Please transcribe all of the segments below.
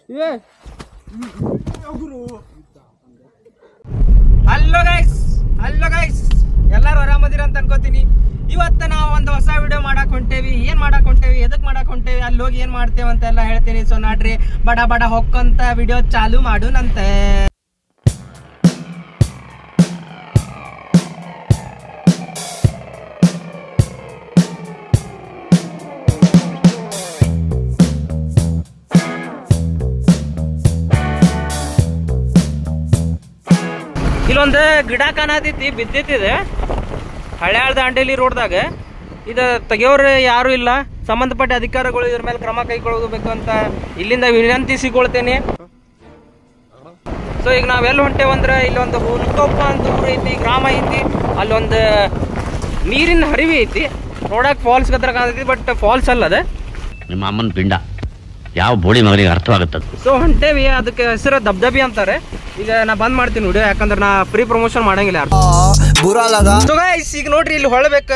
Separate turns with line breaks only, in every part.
Hello guys ಎಲ್ಲರೂ ಆರಾಮದಿರ ಅಂತ ಅನ್ಕೋತೀನಿ. ಇವತ್ತು ನಾವು ಒಂದು ಹೊಸ ವಿಡಿಯೋ ಮಾಡಕ್ ಹೊಂಟೇವಿ. ಏನ್ ಮಾಡಕ್ ಹೊಂಟೇವಿ, ಎದಕ್ ಮಾಡಕ್ ಹೊಂಟೇವಿ, ಅಲ್ಲಿ ಹೋಗಿ ಏನ್ ಮಾಡ್ತೇವೆ ಅಂತೆಲ್ಲ ಹೇಳ್ತೀನಿ. ಸೊ ನೋಡ್ರಿ, ಬಡ ಬಡ ಹೊಕ್ಕಂತ ವಿಡಿಯೋ ಚಾಲು ಮಾಡೋಣಂತೆ. ಇಲ್ಲೊಂದು ಗಿಡ ಕಾಣತೈತಿ, ಬಿದ್ದೈತಿದೆ ಹಳ್ಯಾಳ ದಾಂಡೇಲಿ ರೋಡ್ದಾಗ. ಇದು ತೆಗಿಯೋರು ಯಾರು ಇಲ್ಲ, ಸಂಬಂಧಪಟ್ಟ ಅಧಿಕಾರಿಗಳು ಇದ್ರ ಮೇಲೆ ಕ್ರಮ ಕೈಗೊಳ್ಳಬೇಕು ಅಂತ ಇಲ್ಲಿಂದ ವಿನಂತಿಸಿಕೊಳ್ತೇನೆ. ಸೊ ಈಗ ನಾವೆಲ್ಲ ಹೊಂಟೇವಂದ್ರೆ ಇಲ್ಲೊಂದು ಹುಲ್ಕೊಪ್ಪ ಅಂತ ಊರು ಐತಿ, ಗ್ರಾಮ ಐತಿ. ಅಲ್ಲೊಂದು ನೀರಿನ ಹರಿವಿ ಐತಿ, ನೋಡಕ್ ಫಾಲ್ಸ್ ಗತ್ರ ಕಾಣತೈತಿ, ಬಟ್ ಫಾಲ್ಸ್ ಅಲ್ಲ ಅದ.
ನಿಮ್ಮ ಅಮ್ಮನ ಪಿಂಡ ಯಾವ ಬೋಳಿ ಮಗನಿಗೆ ಅರ್ಥವಾಗುತ್ತದೆ.
ಸೊ ಹೊಂಟೇವಿ, ಅದಕ್ಕೆ ಹೆಸರು ದಬ್ದಬಿ ಅಂತಾರೆ. ಈಗ ನಾ ಬಂದ್ ಮಾಡ್ತೀನಿ ವಿಡಿಯೋ, ಯಾಕಂದ್ರೆ ನಾ ಫ್ರೀ ಪ್ರಮೋಷನ್ ಮಾಡಂಗಿಲ್ಲ ಯಾರು. ಸೊ ಗೈಸ್, ಈಗ ನೋಡ್ರಿ ಇಲ್ಲಿ ಹೊಳಬೇಕ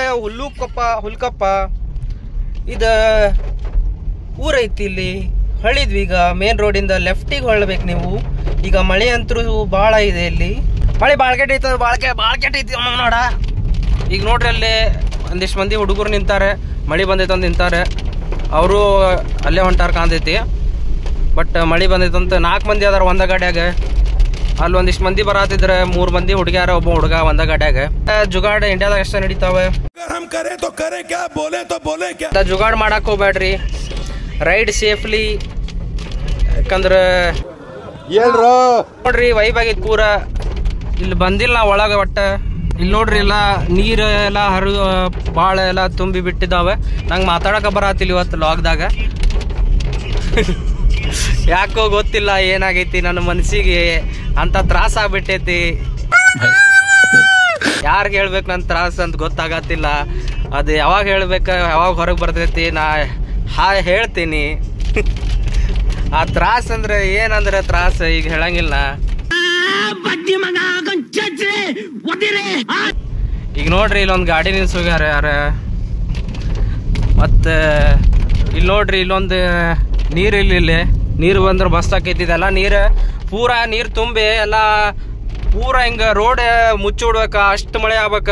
ಹುಲ್ಕಪ್ಪ ಇದು ಊರೈತಿ. ಇಲ್ಲಿ ಹೊಳಿದ್ವಿ, ಈಗ ಮೇನ್ ರೋಡಿಂದ ಲೆಫ್ಟಿಗೆ ಹೊಳ್ಬೇಕು ನೀವು. ಈಗ ಮಳೆ ಅಂತೂ ಭಾಳ ಇದೆ, ಇಲ್ಲಿ ಮಳೆ ಬಾಳ್ಕೆಟ್ ಐತದ, ಬಾಳ್ಕೆಟ್ ಐತಿ ನೋಡ. ಈಗ ನೋಡ್ರಿ ಅಲ್ಲಿ ಒಂದಿಷ್ಟು ಮಂದಿ ಹುಡುಗರು ನಿಂತಾರೆ, ಮಳೆ ಬಂದೈತೆ ಅಂತ ನಿಂತಾರೆ. ಅವರು ಅಲ್ಲೇ ಹೊಂಟಾರ ಕಾಣ್ತೈತಿ. ಬಟ್ ಮಳೆ ಬಂದೈತಂತ 4 ಮಂದಿ ಅದಾರ ಒಂದ ಗಾಡ್ಯಾಗ. ಅಲ್ಲಿ ಒಂದಿಷ್ಟು ಮಂದಿ ಬರತ್ತಿದ್ರೆ 3 ಮಂದಿ ಹುಡುಗ್ಯಾರ, ಒಬ್ಬ ಹುಡುಗ ಒಂದ ಗಾಡ್ಯಾಗ. ಜುಗಾಡ್ ಇಂಡಿಯಾದಾಗ ಎಷ್ಟ ನಡೀತಾವೆ, ಜುಗಾಡ್ ಮಾಡಕ್ ಹೋಗ್ಬೇಡ್ರಿ, ರೈಡ್ ಸೇಫ್ಲಿ. ಯಾಕಂದ್ರೆ ನೋಡ್ರಿ ವೈಬ್ ಆಗಿದ್ ಪೂರ. ಇಲ್ಲಿ ಬಂದಿಲ್ಲ ನಾ ಒಳಗ ಒಟ್ಟ. ಇಲ್ಲಿ ನೋಡ್ರಿ ಎಲ್ಲ ನೀರ್ ಎಲ್ಲ ಭಾಳ ಎಲ್ಲ ತುಂಬಿ ಬಿಟ್ಟಿದ್ದಾವೆ. ನಂಗೆ ಮಾತಾಡಕ ಬರತ್ತಿಲ್ಲ ಇವತ್ತು ಲಾಗ್ದಾಗ. ಯಾಕೋ ಗೊತ್ತಿಲ್ಲ ಏನಾಗೈತಿ, ನನ್ನ ಮನಸ್ಸಿಗೆ ಅಂತ ತ್ರಾಸ ಆಗ್ಬಿಟ್ಟೈತಿ. ಯಾರಿಗೆ ಹೇಳ್ಬೇಕು ನನ್ನ ತ್ರಾಸ ಅಂತ ಗೊತ್ತಾಗತ್ತಿಲ್ಲ. ಅದು ಯಾವಾಗ ಹೇಳ್ಬೇಕು, ಯಾವಾಗ ಹೊರಗೆ ಬರ್ತೈತಿ, ನಾ ಹೇಳ್ತೀನಿ. ಆ ತ್ರಾಸ ಅಂದ್ರೆ ಏನಂದ್ರೆ ತ್ರಾಸ ಈಗ ಹೇಳಂಗಿಲ್ಲ. ಈಗ ನೋಡ್ರಿ ಇಲ್ಲೊಂದು ಗಾಡಿ ನಿಲ್ಸೋಗ್ಯಾರ ಯಾರ. ಮತ್ತೆ ಇಲ್ಲಿ ನೋಡ್ರಿ ಇಲ್ಲೊಂದು ನೀರು, ಇಲ್ಲಿ ನೀರು ಬಂದ್ರೆ ಬಸ್ ಆಕೈತಿದೆಲ್ಲ. ಪೂರಾ ನೀರು ತುಂಬಿ ಎಲ್ಲ ಪೂರಾ ಹಿಂಗ ರೋಡ್ ಮುಚ್ಚಿ ಬಿಡ್ಬೇಕ, ಅಷ್ಟು ಮಳೆ ಆಗ್ಬೇಕ.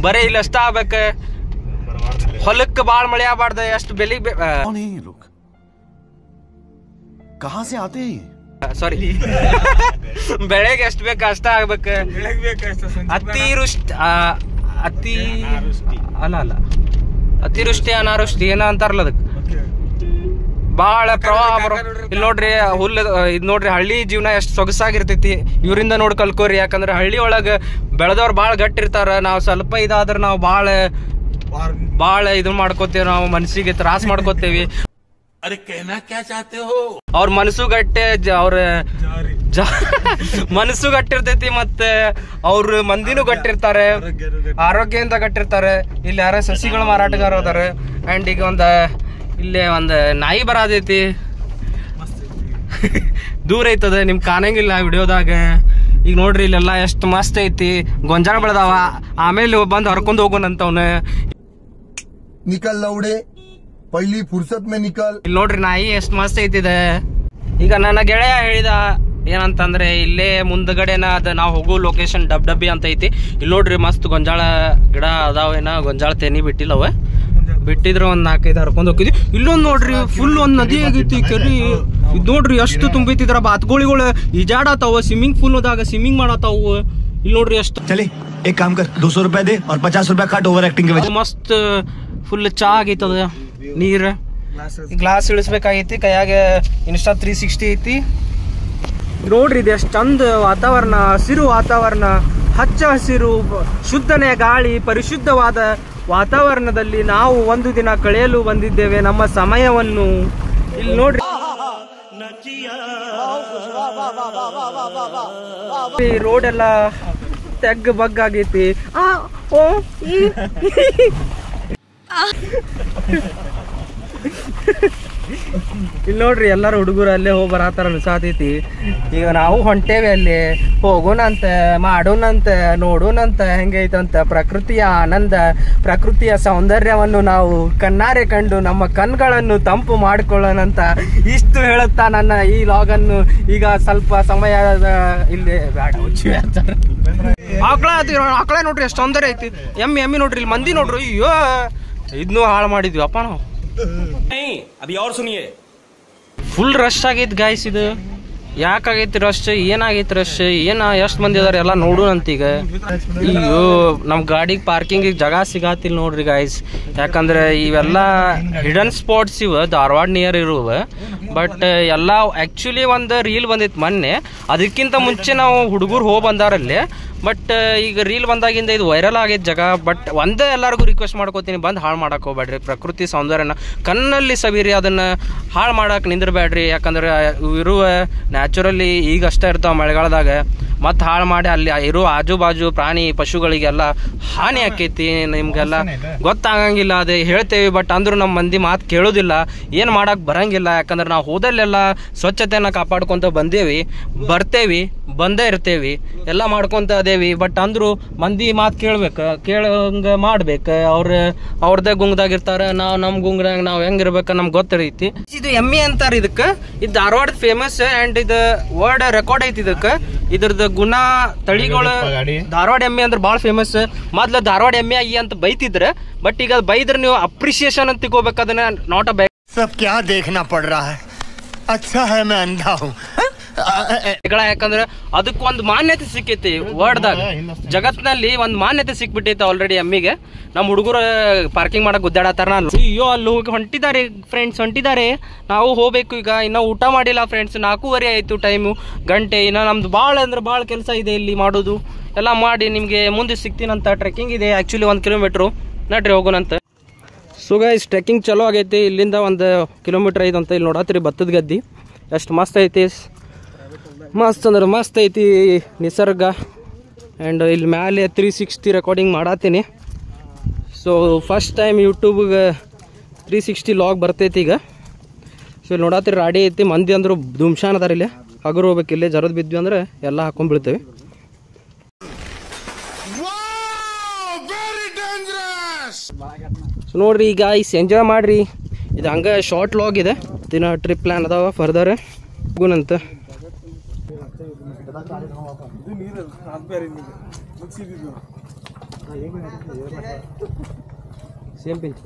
ಬರೀ ಇಲ್ಲಿ ಅಷ್ಟ ಆಗ್ಬೇಕ, ಹೊಲಕ್ಕೆ ಭಾಳ ಮಳೆ ಆಗ್ಬಾರ್ದು. ಎಷ್ಟು ಬೆಳಿಗ್ಗೆ ಸಾರಿ ಬೆಳೆಗೆ ಎಷ್ಟು ಬೇಕು ಅಷ್ಟ ಆಗ್ಬೇಕ. ಅತಿವೃಷ್ಟಿ ಅನಾವೃಷ್ಟಿ ಏನೋ ಅಂತಾರಲ್ಲ ಅದಕ್ಕೆ ಬಾಳ ಪ್ರವಾಹ ಬರೋ. ಇಲ್ಲಿ ನೋಡ್ರಿ ಹುಲ್ಲು, ಇದು ನೋಡ್ರಿ ಹಳ್ಳಿ ಜೀವನ ಎಷ್ಟು ಸೊಗಸಾಗಿರ್ತೈತಿ. ಇವರಿಂದ ನೋಡಿ ಕಲ್ಕೋರಿ. ಯಾಕಂದ್ರೆ ಹಳ್ಳಿ ಒಳಗೆ ಬೆಳೆದವ್ರು ಭಾಳ ಗಟ್ಟಿರ್ತಾರ. ನಾವು ಸ್ವಲ್ಪ ಇದಾದ್ರೆ ನಾವು ಭಾಳ ಇದು ಮಾಡ್ಕೋತೇವಿ, ನಾವು ಮನಸ್ಸಿಗೆ ತ್ರಾಸ ಮಾಡ್ಕೋತೇವಿ. ಅವ್ರ ಮನಸ್ಸು ಗಟ್ಟೆ, ಅವ್ರ ಮನಸ್ಸು ಗಟ್ಟಿರ್ತೈತಿ, ಮತ್ತೆ ಅವ್ರ ಮಂದಿನೂ ಗಟ್ಟಿರ್ತಾರೆ, ಆರೋಗ್ಯದಿಂದ ಗಟ್ಟಿರ್ತಾರೆ. ಇಲ್ಲಿ ಯಾರ ಸಸಿಗಳ ಮಾರಾಟಗಾರ ಅದಾರ. ಅಂಡ್ ಈಗ ಇಲ್ಲೇ ಒಂದು ನಾಯಿ ಬರತೈತಿ, ದೂರ ಐತದ, ನಿಮ್ ಕಾಣಂಗಿಲ್ಲ ವಿಡಿಯೋದಾಗ. ಈಗ ನೋಡ್ರಿ ಇಲ್ಲೆಲ್ಲ ಎಷ್ಟು ಮಸ್ತ್ ಐತಿ, ಗೊಂಜಾಳ ಬೆಳೆದಾವ. ಆಮೇಲೆ ಬಂದು ಹರ್ಕೊಂಡ್ ಹೋಗೋಣಂತವ್ನ.
ನಿಕಲ್ ಲೌಡೆ ಪೈಲಿ ಫುರ್ಸತ್ ಮೇ ನಿಕಲ್.
ಇಲ್ಲಿ ನೋಡ್ರಿ ನಾಯಿ ಎಷ್ಟು ಮಸ್ತ್ ಐತಿದೆ. ಈಗ ನನ್ನ ಗೆಳೆಯ ಹೇಳಿದ ಏನಂತಂದ್ರೆ ಇಲ್ಲೇ ಮುಂದ್ಗಡೆನ ಅದ ನಾವು ಹೋಗೋ ಲೊಕೇಶನ್ ಡಬ್ಡಬ್ಬಿ ಅಂತ ಐತಿ. ಇಲ್ಲಿ ನೋಡ್ರಿ ಮಸ್ತ್ ಗೊಂಜಾಳ ಗಿಡ ಅದಾವೇನ, ಗೊಂಜಾಳ ತೆನಿ ಬಿಟ್ಟಿಲ್ಲವ, ಬಿಟ್ಟಿದ್ರೆ ಒಂದ್ 4-5 ಹರ್ಕೊಂಡ್ ಹೋಗಿದ್ವಿ. ಇಲ್ಲೊಂದ್ ನೋಡ್ರಿ ಫುಲ್ ಒಂದ್ ನದಿ ಆಗೈತಿ, ಕೆರಿ. ಇದ್ ನೋಡ್ರಿ ಎಷ್ಟು ತುಂಬೈತಿದ್ರ, ಬಾತ್ಗೋಳಿಗಳು ಈಜಾಡತಾವ, ಸ್ವಿಮ್ಮಿಂಗ್ ಪೂಲ್ದಾಗ ಸ್ವಿಮ್ಮಿಂಗ್ ಮಾಡತಾವು. ಇಲ್ಲಿ ನೋಡ್ರಿ ಎಷ್ಟು.
ಚಲಿ ಏಕ್ ಕಾಮ್ ಕರ್, 200 ರೂಪಾಯಿ ದೇ और 50 ರೂಪಾಯಿ ಕಾಟ್ ಓವರ್ ಆಕ್ಟಿಂಗ್.
ಮಸ್ತ್ ಫುಲ್ ಚಾ ಆಗೈತದ ನೀರ್. ಗ್ಲಾಸ್ ಇಳಿಸ್ಬೇಕಾಗೈತಿ, ಕೈಯಾಗ ಇನ್ಸ್ಟಾ 360 ಐತಿ. ನೋಡ್ರಿ ಇದು ಎಷ್ಟು ಚಂದ ವಾತಾವರಣ, ಹಸಿರು ವಾತಾವರಣ, ಹಚ್ಚ ಹಸಿರು, ಶುದ್ಧನೇ ಗಾಳಿ, ಪರಿಶುದ್ಧವಾದ ವಾತಾವರಣದಲ್ಲಿ ನಾವು ಒಂದು ದಿನ ಕಳೆಯಲು ಬಂದಿದ್ದೇವೆ ನಮ್ಮ ಸಮಯವನ್ನು. ಇಲ್ಲಿ ನೋಡ್ರಿ ರೋಡ್ ಎಲ್ಲ ತೆಗ್ ಬಗ್ಗಾಗೈತಿ. ಇಲ್ಲಿ ನೋಡ್ರಿ ಎಲ್ಲಾರು ಹುಡುಗರು ಅಲ್ಲೇ ಹೋಗಿ ಬರತ್ತಾರ ಅನ್ಸಾತೈತಿ. ಈಗ ನಾವು ಹೊಂಟೇವಿ ಅಲ್ಲಿ ಹೋಗೋಣಂತ ಮಾಡೋಣಂತ ನೋಡೋಣಂತ ಹೆಂಗೈತಂತ ಪ್ರಕೃತಿಯ ಆನಂದ ಪ್ರಕೃತಿಯ ಸೌಂದರ್ಯವನ್ನು ನಾವು ಕಣ್ಣಾರೆ ಕಂಡು ನಮ್ಮ ಕಣ್ಗಳನ್ನು ತಂಪು ಮಾಡಿಕೊಳ್ಳೋಣಂತ ಇಷ್ಟು ಹೇಳುತ್ತಾ ನನ್ನ ಈ ಲಾಗನ್ನು ಈಗ ಸ್ವಲ್ಪ ಸಮಯ ಇಲ್ಲಿ ಬೇಡ ಆಕಳ ನೋಡ್ರಿ ಎಷ್ಟು ಸೌಂದರ್ಯ ಐತಿ. ಎಮ್ಮಿ ನೋಡ್ರಿ ಇಲ್ಲಿ ಮಂದಿ ನೋಡ್ರಿ ಅಯ್ಯೋ ಇದನ್ನು ಹಾಳು ಮಾಡಿದ್ವಿ ಅಪ್ಪ ನಾವು. ಫುಲ್ ರಶ್ ಆಗೈತಿ ಗಾಯ್ಸ್. ಇದು ಯಾಕಾಗೈತಿ ರಶ್, ಏನಾಗೈತಿ ರಶ್, ಎಷ್ಟು ಮಂದಿ ಅದಾರ ಎಲ್ಲ ನೋಡೋಣಂತ. ಈಗ ಅಯ್ಯೋ ನಮ್ಮ ಗಾಡಿಗೆ ಪಾರ್ಕಿಂಗಿಗೆ ಜಾಗ ಸಿಗಾತಿಲ್ಲ ನೋಡ್ರಿ ಗಾಯ್ಸ್. ಯಾಕಂದ್ರೆ ಇವೆಲ್ಲ ಹಿಡನ್ ಸ್ಪಾಟ್ಸ್ ಇವ ಧಾರವಾಡ ನಿಯರ್ ಇರುವ. ಬಟ್ ಎಲ್ಲ ಆ್ಯಕ್ಚುಲಿ ಒಂದು ರೀಲ್ ಬಂದಿತ್ತು ಮೊನ್ನೆ, ಅದಕ್ಕಿಂತ ಮುಂಚೆ ನಾವು ಹುಡುಗರು ಹೋಗಿ ಬಂದಾರಲ್ಲಿ. ಬಟ್ ಈಗ ರೀಲ್ ಬಂದಾಗಿಂದ ಇದು ವೈರಲ್ ಆಗೈತೆ ಜಾಗ. ಬಟ್ ಒಂದೇ ಎಲ್ಲರಿಗೂ ರಿಕ್ವೆಸ್ಟ್ ಮಾಡ್ಕೋತೀನಿ, ಬಂದು ಹಾಳು ಮಾಡಕ್ಕೆ ಹೋಗ್ಬೇಡ್ರಿ. ಪ್ರಕೃತಿ ಸೌಂದರ್ಯನ ಕಣ್ಣಲ್ಲಿ ಸವಿರಿ, ಅದನ್ನು ಹಾಳು ಮಾಡಕ್ಕೆ ನಿಂದಿರಬೇಡ್ರಿ. ಯಾಕಂದ್ರೆ ಇರುವ ನ್ಯಾಚುರಲಿ ಈಗ ಅಷ್ಟೇ ಇರ್ತಾವೆ ಮಳೆಗಾಲದಾಗ, ಮತ್ತು ಹಾಳು ಮಾಡಿ ಅಲ್ಲಿ ಇರೋ ಆಜು ಬಾಜು ಪ್ರಾಣಿ ಪಶುಗಳಿಗೆಲ್ಲ ಹಾನಿ ಆಕೈತಿ. ನಿಮ್ಗೆಲ್ಲ ಗೊತ್ತಾಗಂಗಿಲ್ಲ, ಅದೇ ಹೇಳ್ತೇವೆ. ಬಟ್ ಅಂದ್ರೂ ನಮ್ಮ ಮಂದಿ ಮಾತು ಕೇಳೋದಿಲ್ಲ, ಏನು ಮಾಡಕ್ಕೆ ಬರಂಗಿಲ್ಲ. ಯಾಕಂದ್ರೆ ನಾವು ಹೋದಲ್ಲೆಲ್ಲ ಸ್ವಚ್ಛತೆಯನ್ನು ಕಾಪಾಡ್ಕೊತ ಬಂದೇವಿ, ಬರ್ತೇವಿ, ಬಂದೇ ಇರ್ತೇವಿ, ಎಲ್ಲ ಮಾಡ್ಕೊತ ಅದೇವಿ. ಬಟ್ ಅಂದ್ರು ಮಂದಿ ಮಾತು ಕೇಳಂಗ ಮಾಡ್ಬೇಕು. ಅವ್ರದ್ದೇ ಗುಂಗ್ದಾಗಿರ್ತಾರೆ, ನಾವು ನಮ್ಮ ಗುಂಗ್ದಾಗ ನಾವು ಹೆಂಗಿರ್ಬೇಕು ನಮ್ಗೆ ಗೊತ್ತಿರೈತಿ. ಇದು ಎಮ್ಮೆ ಅಂತಾರೆ ಇದಕ್ಕೆ. ಇದು ಧಾರವಾಡ ಫೇಮಸ್ ಆ್ಯಂಡ್ ಇದು ವರ್ಲ್ಡ್ ರೆಕಾರ್ಡ್ ಐತಿ ಇದಕ್ಕೆ. ಇದ್ರದ್ದು ಗುಣ ತಳಿಗಳು ಧಾರವಾಡ ಎಮ್ಮೆ ಅಂದ್ರೆ ಭಾಳ ಫೇಮಸ್. ಮೊದ್ಲು ಧಾರವಾಡ ಎಮ್ಮೆ ಆಗಿ ಅಂತ ಬೈತಿದ್ರೆ, ಬಟ್ ಈಗ ಬೈದ್ರೆ ನೀವು ಅಪ್ರಿಸಿಯೇಷನ್ ಅಂತ ತಿಳ್ಕೋಬೇಕು. ಅದನ್ನ ನಾಟ್ ಅ
सब क्या देखना पड़ रहा है, अच्छा है मैं अंधा हूँ.
ಯಾಕಂದ್ರೆ ಅದಕ್ಕೊಂದು ಮಾನ್ಯತೆ ಸಿಕ್ಕೈತಿ ವರ್ಲ್ಡ್ದಾಗ, ಜಗತ್ನಲ್ಲಿ ಒಂದು ಮಾನ್ಯತೆ ಸಿಕ್ಬಿಟ್ಟೈತೆ ಆಲ್ರೆಡಿ ಎಮ್ಮಿಗೆ. ನಮ್ಮ ಹುಡುಗರು ಪಾರ್ಕಿಂಗ್ ಮಾಡಕ್ ಗುದ್ದಾಡತ್ತಾರ. ಅಯ್ಯೋ ಅಲ್ಲಿ ಹೋಗಿ ಹೊಂಟಿದ್ದಾರೆ ಫ್ರೆಂಡ್ಸ್, ಹೊಂಟಿದ್ದಾರೆ. ನಾವು ಹೋಗ್ಬೇಕು ಈಗ. ಇನ್ನೂ ಊಟ ಮಾಡಿಲ್ಲ ಫ್ರೆಂಡ್ಸ್, 4:30 ಆಯಿತು ಟೈಮು, ಗಂಟೆ. ಇನ್ನು ನಮ್ದು ಭಾಳ ಅಂದ್ರೆ ಭಾಳ ಕೆಲಸ ಇದೆ ಇಲ್ಲಿ ಮಾಡೋದು. ಎಲ್ಲ ಮಾಡಿ ನಿಮಗೆ ಮುಂದೆ ಸಿಗ್ತೀನಂತ. ಟ್ರೆಕ್ಕಿಂಗ್ ಇದೆ ಆ್ಯಕ್ಚುಲಿ 1 ಕಿಲೋಮೀಟ್ರು, ನಡ್ರಿ ಹೋಗೋಣಂತ. ಸೊ ಗೈಸ್ ಟ್ರೆಕ್ಕಿಂಗ್ ಚಲೋ ಆಗೈತಿ. ಇಲ್ಲಿಂದ 1 ಕಿಲೋಮೀಟ್ರ್ ಐತಂತ. ಇಲ್ಲಿ ನೋಡತ್ರಿ ಭತ್ತದ ಗದ್ದಿ ಎಷ್ಟು ಮಸ್ತ್ ಐತಿ. ಮಸ್ತ್ ಅಂದ್ರೆ ಮಸ್ತ್ ಐತಿ ನಿಸರ್ಗ. ಆ್ಯಂಡ್ ಇಲ್ಲಿ ಮ್ಯಾಲೆ 360 ರೆಕಾರ್ಡಿಂಗ್ ಮಾಡತ್ತೀನಿ. ಸೊ ಫಸ್ಟ್ ಟೈಮ್ ಯೂಟ್ಯೂಬ್ಗೆ 360 ಲಾಗ್ ಬರ್ತೈತಿ ಈಗ. ಸೊ ಇಲ್ಲಿ ನೋಡತ್ರಿ ರಾಡಿ ಐತಿ. ಮಂದಿ ಅಂದರು ಧೂಮ್ಶಾನ್ ಅದಾರ ಇಲ್ಲಿ. ಹಗರು ಹೋಗ್ಬೇಕು, ಇಲ್ಲೇ ಜರದ್ ಬಿದ್ವಿ ಅಂದ್ರೆ ಎಲ್ಲ ಹಾಕೊಂಡ್ಬೀಳ್ತೇವೆ. ಸೊ ನೋಡ್ರಿ ಈಗ ಎಂಜಾಯ್ ಮಾಡ್ರಿ. ಇದು ಹಂಗೆ ಶಾರ್ಟ್ ಲಾಗ್ ಇದೆ. ದಿನ ಟ್ರಿಪ್ ಪ್ಲ್ಯಾನ್ ಅದಾವ ಫರ್ದರ್ ಹೋಗುನಂತ. ಸೇಮ್ ಪಿಂಚ್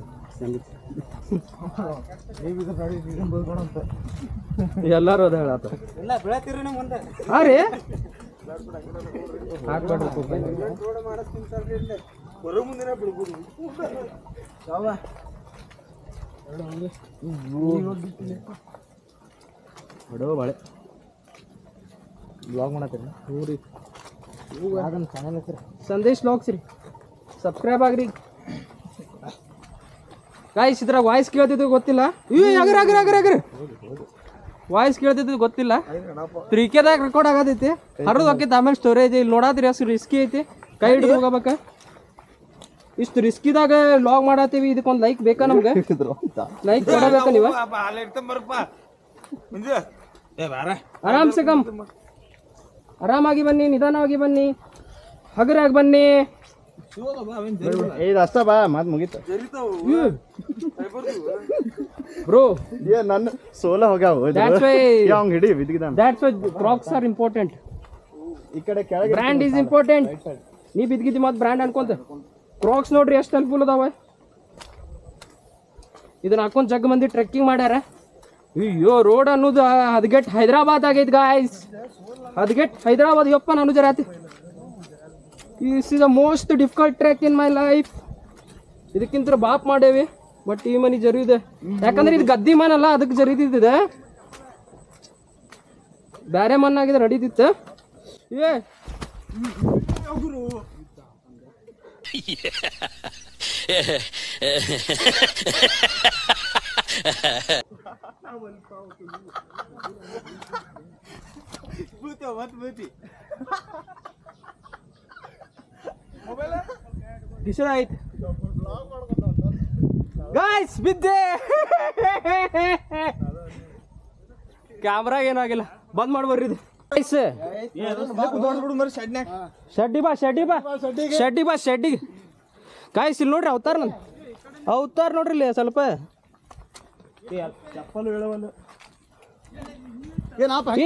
ಎಲ್ಲರೂ ಅದ ಹೇಳತ್ತ. ಹಾಂ ರೀ ಹೊಡೋ ಬಾಳೆ ಬ್ಲಾಗ್ ಮಾಡತ್ತೀರಿ. ಹ್ಞೂ ರೀ, ಸಂದೇಶ್ ಬ್ಲಾಗ್ಸ್ ರೀ. ಸಬ್ಸ್ಕ್ರೈಬ್ ಆಗ್ರಿ ಗಾಯ್ಸ್. ಇದ್ರಾಗ ವಾಯ್ಸ್ ಕೇಳ್ತಿದ್ದು ಗೊತ್ತಿಲ್ಲ. ಅಗ್ರಿ ವಾಯ್ಸ್ ಕೇಳ್ತಿದ್ದು ಗೊತ್ತಿಲ್ಲ. 3Kದಾಗ ರೆಕಾರ್ಡ್ ಆಗತೈತಿ. ಹರಿದು ಹೋಗೈತಿ ಆಮೇಲೆ ಸ್ಟೋರೇಜ್. ಇಲ್ಲಿ ನೋಡಾದ್ರಿ ಅಷ್ಟು ರಿಸ್ಕಿ ಐತಿ. ಕೈ ಹಿಡಿದು ಹೋಗಬೇಕ. ಇಷ್ಟು ರಿಸ್ಕಿದಾಗ ಲಾಗ್ ಮಾಡತ್ತೀವಿ. ಇದಕ್ಕೊಂದು ಲೈಕ್ ಬೇಕಾ ನಮ್ಗೆ? ಲೈಕ್ ಕೊಡಬೇಕಾ ನೀವು? ಆರಾಮ್ಸೆ ಕಮ್, ಆರಾಮಾಗಿ ಬನ್ನಿ, ನಿಧಾನವಾಗಿ ಬನ್ನಿ, ಹಗರಾಗಿ ಬನ್ನಿ.
ಅಷ್ಟ ಬಾ ಮಾತು ಮುಗೀತು
ಬ್ರೋ.
ನನ್ನ ಸೋಲ ಹೋಗ್ಯಾವ. ಹಿಡಿ
that's why Crocs are important.
ಈ ಕಡೆ ಕೆಳಗೆ
ಬ್ರ್ಯಾಂಡ್ ಈಸ್ ಇಂಪಾರ್ಟೆಂಟ್. ನೀ ಬಿದ್ಗಿದ್ದಿ ಮತ್ತೆ ಬ್ರ್ಯಾಂಡ್ ಅನ್ಕೊಂತ. ಕ್ರಾಕ್ಸ್ ನೋಡ್ರಿ ಎಷ್ಟು ಹೆಲ್ಪ್ಫುಲ್ ಅದಾವ. ಇದನ್ನ ಹಾಕೊಂಡ್ ಜಗ್ ಮಂದಿ ಟ್ರೆಕ್ಕಿಂಗ್ ಮಾಡ್ಯಾರ. ಅಯ್ಯೋ ರೋಡ್ ಅನ್ನೋದು ಹದಗೆಟ್ ಹೈದರಾಬಾದ್ ಆಗೈತೆ ಗಾಯ್ಸ್. ಹದಗೆಟ್ ಹೈದರಾಬಾದ್. ಯಪ್ಪ ನಾನು ಜರಾತಿ. This is the most difficult trek in my life. ಇದಕ್ಕಿಂತ ಬಾಪ್ ಮಾಡೇವಿ. ಬಟ್ ಈ ಮನಿ ಜರಿದೆ. ಯಾಕಂದ್ರೆ ಇದು ಗದ್ದಿ ಮನಲ್ಲ, ಅದಕ್ಕೆ ಜರಿದಿದೆ. ಬೇರೆ ಮಣ್ಣಾಗಿದ್ರೆ ನಡೀತಿತ್ತು. ಏ ಡಿಸೈಡ್ ಆಯ್ತು. ಗಾಯ್ಸ್ ಬಿದ್ದೆ. ಕ್ಯಾಮ್ರಾ ಏನಾಗಿಲ್ಲ, ಬಂದ್ ಮಾಡ್ಬರ್ರಿ ಇದು. ಶೆಡ್ಡಿ ಬಾ ಶೆಡ್ಡಿಗೆ. ಗಾಯ್ಸ್ ಇಲ್ಲಿ ನೋಡ್ರಿ ಅವತಾರ ನೋಡ್ರಿ ಇಲ್ಲಿ ಸ್ವಲ್ಪ.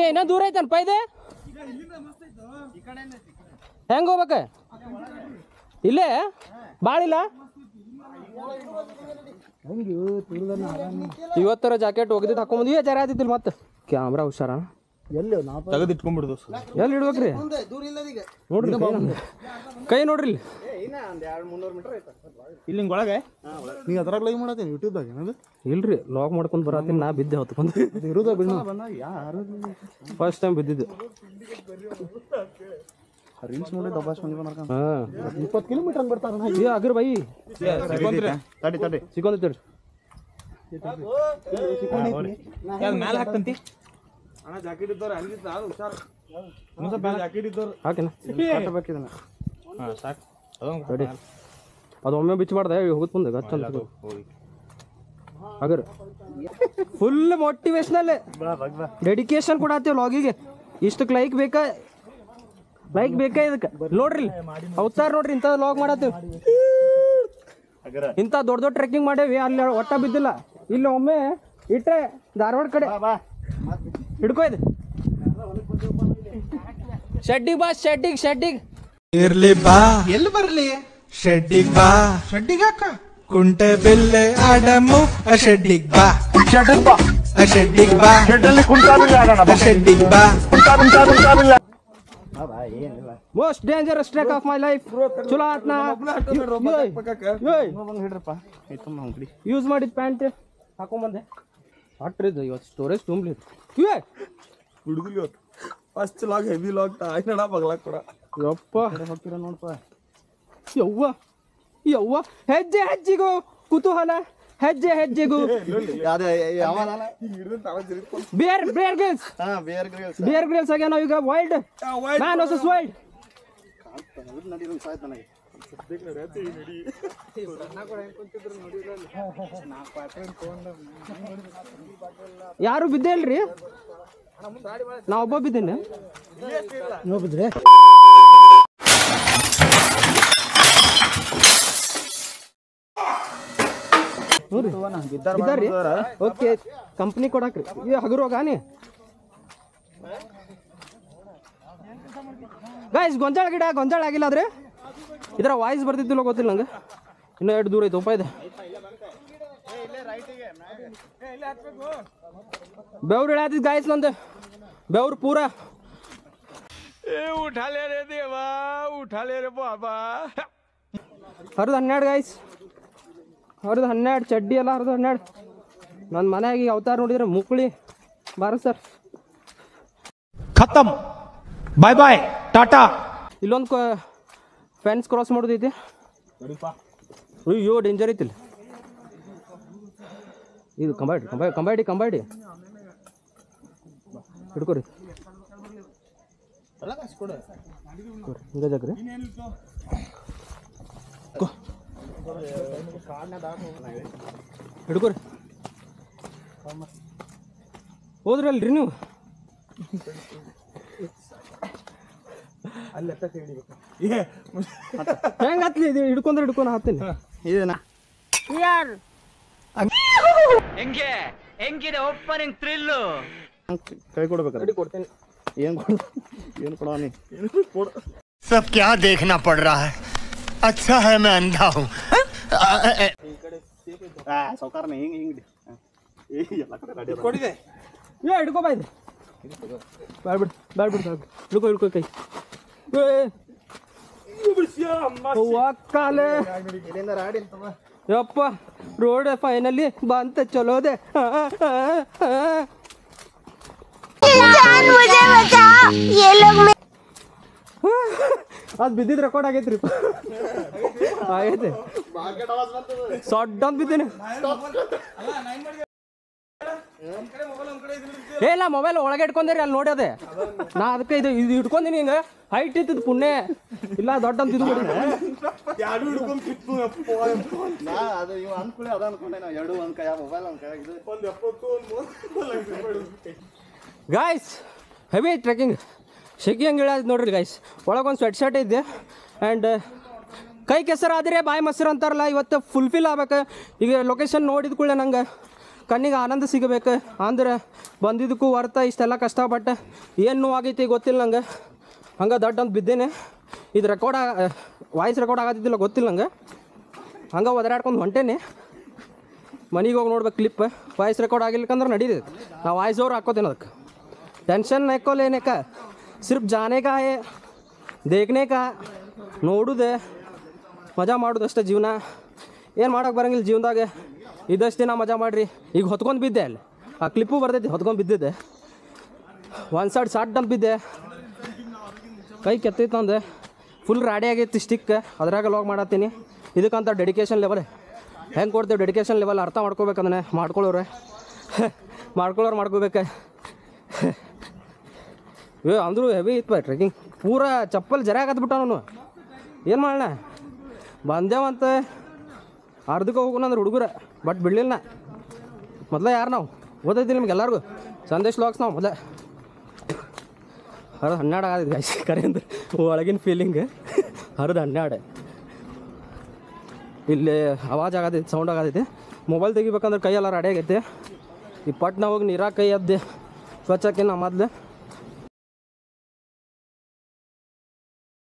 ಏನೋ ದೂರ ಐತನಪ್ಪ ಇದೆ. ಹೆಂಗ ಹೋಗ್ಬೇಕ? ಇಲ್ಲೇ ಬಾಳಿಲ್ಲ. ಇವತ್ತರ ಜಾಕೆಟ್ ಒಗದಿದ್ದು ಹಾಕೊಂಬಂದ್ವಿ. ಜರ ಆದಿತ್ತಿಲ್ಲ ಮತ್ತೆ ಕ್ಯಾಮ್ರಾ ಹುಷಾರ. ಎಲ್ಲಿ
ತೆಗೆದಿಟ್ಕೊಂಡ್ಬಿಡುದು.
ಎಲ್ಲಿ ಇಡ್ಬೇಕ್ರಿ? ನೋಡ್ರಿ ಕೈ ನೋಡ್ರಿ ಇಲ್ಲಿ.
ಇಲ್ಲಿ ಒಳಗೆ ನೀ ಅದ್ರಾಗ ಲೈವ್ ಮಾಡತ್ತೀನಿ ಯೂಟ್ಯೂಬ್ದಾಗ. ಏನದು
ಇಲ್ರಿ, ಲಾಗ್ ಮಾಡ್ಕೊಂಡ್ ಬರತ್ತೀನಿ. ನಾ ಬಿದ್ದೆ ಹೊತ್ಕೊಂಡು
ಇರುದ ಯಾರು
ಫಸ್ಟ್ ಟೈಮ್ ಬಿದ್ದಿದ್ದು.
ರೀಲ್ಸ್ ನೋಡಿ ದಬ್ಬಾಸ್ ಮಂದಿ ಬಂದ.
20 ಕಿಲೋಮೀಟರ್ ಬರ್ತಾರ ಅಗ್ರ ಬೈ.
ತಡಿ
ಸಿಕ್ಕೊಂದಿರ್ತೀರಿ
ಮ್ಯಾಲ ಹಾಕ್ತಂತಿ. ಅಣ್ಣ ಜಾಕೆಟ್ ಇದ್ದವ್ರು ಅಲ್ಲಿ ಜಾಕೆಟ್ ಇದ್ದವ್ರು
ಹಾಕಿನ
ಕಟ್ಟಬೇಕಿದನ್ನ. ಹಾಂ ಸಾಕು.
ರೆಡಿ. ಅದು ಒಮ್ಮೆ ಬಿಚ್ಚಬಾರ್ದ, ಹೋಗುತ್ತೆ ಮುಂದೆ ಗಚ್ಚ. ಅಗರ್ ಫುಲ್ ಮೋಟಿವೇಶನಲ್ ಡೆಡಿಕೇಶನ್ ಕೊಡತ್ತೀವಿ ಲಾಗಿಗೆ. ಇಷ್ಟಕ್ಕೆ ಲೈಕ್ ಬೇಕಾ ಇದಕ್ಕೆ. ನೋಡ್ರಿ ಅವತಾರ ನೋಡ್ರಿ, ಇಂಥ ಲಾಗ್ ಮಾಡತ್ತೀವಿ. ಇಂಥ ದೊಡ್ಡ ಟ್ರೆಕ್ಕಿಂಗ್ ಮಾಡೇವಿ. ಅಲ್ಲಿ ಒಟ್ಟ ಬಿದ್ದಿಲ್ಲ. ಇಲ್ಲಿ ಒಮ್ಮೆ ಇಟ್ಟೆ ಧಾರವಾಡ ಕಡೆ ಹಿಡ್ಕೊ ಇದು. ಶೆಡ್ಡಿಗೆ
ಇರ್ಲಿ ಬಾ, ಎಲ್ಲಿ ಬರ್ಲಿ ಶೆಡ್ಡಿಗ್ ಬಾ, ಶೆಡ್ಡಿಗ್ ಹಾಕ ಕುಂಟೆ ಬೆಲ್ಲೆ ಆಡಮು ಶೆಡ್ಡಿಗ್ ಬಾ, ಶೆಡ್ಡಿಗ್ ಬಾ, ಶೆಡ್ಡಿಗ್ ಬಾ.
Most dangerous trek of my life. ಚಲೋ ಆತ್ನ ಯೂಸ್ ಮಾಡಿದ ಪ್ಯಾಂಟ್ ಹಾಕೊಂಬಂದೆ. ಅಟ್ರಿದ್ದು ಇವತ್ತು ಸ್ಟೋರೇಜ್ ತುಂಬಲಿ.
ಹುಡುಗಲಿ ಇವತ್ತು ಫಸ್ಟ್ ಲಾಗ್ ಹೆವಿ ಲಾಗ್ ಆಯ್ನಡ ಬಗ್ಲಾಕ್ ಕೂಡ.
ಯಪ್ಪ ಹೋಗ್ತೀರ ನೋಡಪ್ಪ. ಯವ್ವ ಹೆಜ್ಜೆಗೂ ಕುತೂಹಲ, ಹೆಜ್ಜೆಗೂ ಬಿಯರ್ ಗ್ರಿಲ್ಸ್ ಆಗ್ಯಾನ ಈಗ. Wild man versus wild. ಯಾರು ಬಿದ್ದೆ ಇಲ್ರಿ? ನಾ ಒಬ್ಬ ಬಿದ್ದೇನೆ. ನೀವು ಬಿದ್ರೆ ಬಿದ್ದಾರ್ರಿ. Okay, company ಕೊಡಾಕ್ರಿ. ಈ ಹಗುರು ಹೋಗಾನಿ ಗೈಸ್. ಗೊಂಜಾಳ ಆಗಿಲ್ಲ ಆದ್ರೆ ಇದರ ವಾಯ್ಸ್ ಬರ್ತಿದ್ದಿಲ್ಲ ಗೊತ್ತಿಲ್ಲ ನಂಗೆ. ಇನ್ನೂ ಎರಡು ದೂರ ಐತೆ ಉಪ ಇದೆ. ಬೆವ್ರು ಇಳಾತಿದ್ ಗಾಯ್ಸ್, ನಂದು ಬೆವ್ರು ಪೂರ.
ಉಠಾಲೆ ರೇ ದೇವಾ, ಉಠಾಲೆ ರೇ ಬಾಬಾ.
ಹರಿದು 12 ಗಾಯ್ಸ್, ಹರಿದು 12 ಚಡ್ಡಿ ಎಲ್ಲ ಹರಿದು 12. ನನ್ನ ಮನೆಯಾಗಿ ಅವತಾರ ನೋಡಿದ್ರೆ ಮುಕ್ಳಿ ಬಾರ ಸರ್.
ಖತಮ್, ಬಾಯ್ ಬಾಯ್, ಟಾಟಾ.
ಇಲ್ಲೊಂದು ಫೆನ್ಸ್ ಕ್ರಾಸ್ ಮಾಡೋದೈತಿ. ಅಯ್ಯೋ ಡೇಂಜರ್ ಐತಿಲ್ಲ ಇದು. ಕಂಬಾಡಿ ಹಿಡ್ಕೋರಿ. ಹಿಂಗ ಜಾಗ್ರಿ. ಹಿಡ್ಕೋರಿ. ಹೋದ್ರಲ್ರಿ ನೀವು? ಹೆಂಗ ಹತ್ಲಿ ಇದು? ಹಿಡ್ಕೊಂಡು ಹತ್ತೀನಿ.
ಹೆಂಗಿದೆ ಓಪನಿಂಗ್ ಥ್ರಿಲ್ಲು?
ಕೈ ಕೊಡ್ಬೇಕಾರೆ
ಕೊಡ್ತೇನೆ.
ಏನು ಕೊಡೋ ನೀ?
सब क्या देखना पड़ रहा है? अच्छा है मैं अंधा हूँ.
ಸೌಕಾರನ ಹಿಂಗೆ ಎಲ್ಲ ಕಡೆ ರೆಡಿ
ಕೊಡಿದೆ. ಹಿಡ್ಕೊ ಬಾ. ಇದು ಬ್ಯಾಡ್ಬಿಡ್ ಹಿಡ್ಕೊ ಕೈ. ಕಾಲೆ ಯಪ್ಪ, ರೋಡ್ ಫೈನಲಿ ಬಂತ. ಚಲೋದೆ. ಅದ್ ಬಿದ್ದಿದ್ ರೆಕಾರ್ಡ್ ಆಗೈತ್ರಿ. ಆಗೈತೆ ಸೊಡ್ಡ ಅಂತ ಬಿದ್ದೇನೆ. ಏ ಇಲ್ಲ ಮೊಬೈಲ್ ಒಳಗೆ ಇಟ್ಕೊಂಡ್ರಿ ಅಲ್ಲಿ ನೋಡ್ಯದೆ ನಾ ಅದಕ್ಕೆ ಇದು ಇದು ಇಟ್ಕೊಂದಿನಿ ಹಿಂಗೆ ಹೈಟ್ ಇತ್ತಿದ್ದು ಪುಣ್ಯ ಇಲ್ಲ ದೊಡ್ಡ ಅಂತ ಇದು ಮಾಡಿ ಗಾಯ್ಸ್ ಹೆವಿ ಟ್ರೆಕ್ಕಿಂಗ್ ಶೆಕಿ ಹಂಗೆ ಇಳಿದ್ ನೋಡ್ರಿ ಗಾಯ್ಸ್ ಒಳಗೊಂದು ಸ್ವೆಟ್ ಶರ್ಟ್ ಇದ್ದೆ ಆ್ಯಂಡ್ ಕೈ ಕೆಸರಾದರೆ ಬಾಯಿ ಮೊಸರು ಅಂತಾರಲ್ಲ ಇವತ್ತು ಫುಲ್ಫಿಲ್ ಆಗ್ಬೇಕು ಈಗ ಲೊಕೇಶನ್ ನೋಡಿದ ಕೂಡಲೇ ನಂಗೆ ಕಣ್ಣಿಗೆ ಆನಂದ ಸಿಗಬೇಕು ಅಂದ್ರೆ ಬಂದಿದ್ದಕ್ಕೂ ವರ್ತ ಇಷ್ಟೆಲ್ಲ ಕಷ್ಟಪಟ್ಟು ಏನು ನೋವಾಗೈತಿ ಗೊತ್ತಿಲ್ಲ ನಂಗೆ ಹಂಗೆ ದೊಡ್ಡ ಅಂತ ಬಿದ್ದೇನೆ ಇದು ವಾಯ್ಸ್ ರೆಕಾರ್ಡ್ ಆಗತ್ತಿದ್ದಿಲ್ಲ ಗೊತ್ತಿಲ್ಲ ನಂಗೆ ಹಂಗೆ ಒದರಾಡ್ಕೊಂಡು ಹೊಂಟೇನೆ ಮನೆಗೆ ಹೋಗಿ ನೋಡ್ಬೇಕು ಕ್ಲಿಪ್ ವಾಯ್ಸ್ ರೆಕಾರ್ಡ್ ಆಗಿಲ್ಲಕಂದ್ರೆ ನಡೀತೈತೆ ನಾ ವಾಯ್ಸ್ ಓವರ್ ಹಾಕೋತೇನೆ ಅದಕ್ಕೆ टेंशन नहीं लेने का सिर्फ जाने का है देखने का ನೋಡುದೆ ಮಜಾ ಮಾಡೋದು ಅಷ್ಟೇ ಜೀವನ ಏನು ಮಾಡೋಕೆ ಬರಂಗಿಲ್ಲ ಜೀವನದಾಗ ಇದಷ್ಟು ದಿನ ಮಜಾ ಮಾಡಿರಿ ಈಗ ಹೊತ್ಕೊಂಡು ಬಿದ್ದೆ ಅಲ್ಲಿ ಆ ಕ್ಲಿಪ್ಪು ಬರ್ತೈತಿ ಹೊತ್ಕೊಂಡು ಬಿದ್ದಿದ್ದೆ ಒಂದು ಸೈಡ್ ಸಾಟ್ ಅಂತ ಬಿದ್ದೆ ಕೈ ಕೆತ್ತೈತೆ ಅಂದೆ ಫುಲ್ ರಾಡಿ ಆಗೈತಿ ಸ್ಟಿಕ್ ಅದ್ರಾಗ ಲಾಗ್ ಮಾಡತ್ತೀನಿ ಇದಕ್ಕಂತ ಡೆಡಿಕೇಶನ್ ಲೆವೆಲ್ ಹೆಂಗೆ ಕೊಡ್ತೇವೆ ಡೆಡಿಕೇಶನ್ ಲೆವೆಲ್ ಅರ್ಥ ಮಾಡ್ಕೋಬೇಕು ಅದನ್ನೇ ಮಾಡ್ಕೊಳ್ಳೋರೆ ಮಾಡ್ಕೋಬೇಕು ಅಂದರೂ ಹೆವಿ ಇತ್ತು ಟ್ರೆಕ್ಕಿಂಗ್ ಪೂರ ಚಪ್ಪಲ್ ಜರ ಆಗತ್ಬಿಟ್ಟ ಅವನು ಏನು ಮಾಡೋಣ ಬಂದೇವಂತ ಅರ್ಧಕ್ಕೆ ಹೋಗೋಣ ಅಂದ್ರೆ ಹುಡುಗರ ಬಟ್ ಬಿಡಲಿಲ್ಲ ಮೊದಲೇ ಯಾರು ನಾವು ಓದೈತಿ ನಿಮ್ಗೆ ಎಲ್ಲರಿಗೂ ಸಂದೇಶ್ ಲಾಕ್ಸ್ ನಾವು ಮೊದಲೇ ಹರಿದು 12 ಆಗೈತಿ ಗಾಯ್ಸ್ ಕರೆ ಅಂದ್ರೆ ಒಳಗಿನ ಫೀಲಿಂಗ್ ಹರಿದು 12 ಇಲ್ಲಿ ಆವಾಜ್ ಆಗತೈತಿ ಸೌಂಡ್ ಆಗತೈತಿ ಮೊಬೈಲ್ ತೆಗಿಬೇಕಂದ್ರೆ ಕೈಯೆಲ್ಲ ರೆಡಿ ಆಗೈತೆ ಈ ಪಟ್ನ ಹೋಗಿ ನೀರಾಗ ಕೈ ಎದ್ದೆ ಸ್ವಚ್ಛಕ್ಕಿನ್ನ ಮೊದಲು